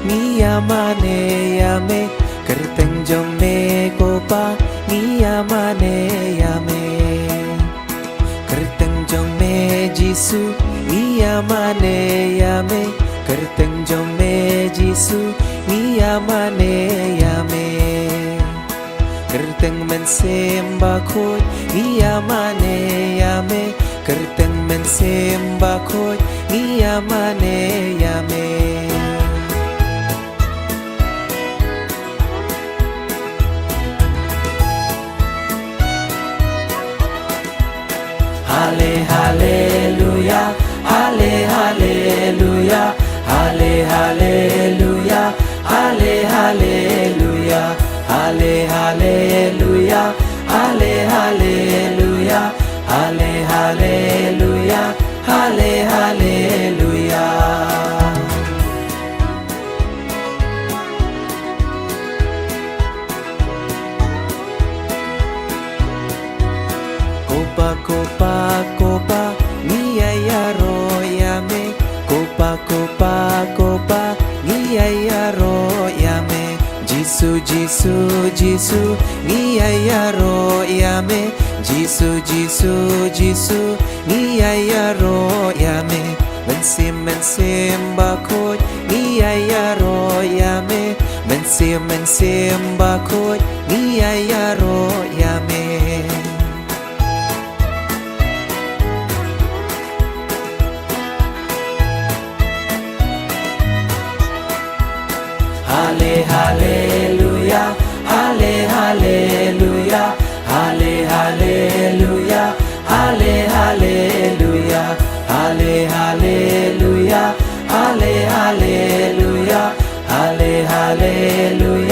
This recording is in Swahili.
ngiyamane yame kerteng jong me kopa ngiyamane yame kerteng jong me jisu ngiyamane yame kerteng jong me jisu ngiyamane yame kerteng men sembah khoi ngiyamane yame kerteng men sembah khoi ngiyamane yame Hale haleluya hale haleluya hale haleluya hale haleluya hale haleluya hale haleluya hale haleluya hale haleluya Kopa kopa kopa ngiyayaro yame kopa kopa kopa ngiyayaro yame Jisu Jisu Jisu ngiyayaro yame Jisu Jisu Jisu ngiyayaro yame mensim bakoi ngiyayaro yame mensim bakoi ngiyayaro yame Hale haleluya hale haleluya hale haleluya hale haleluya hale haleluya hale haleluya hale haleluya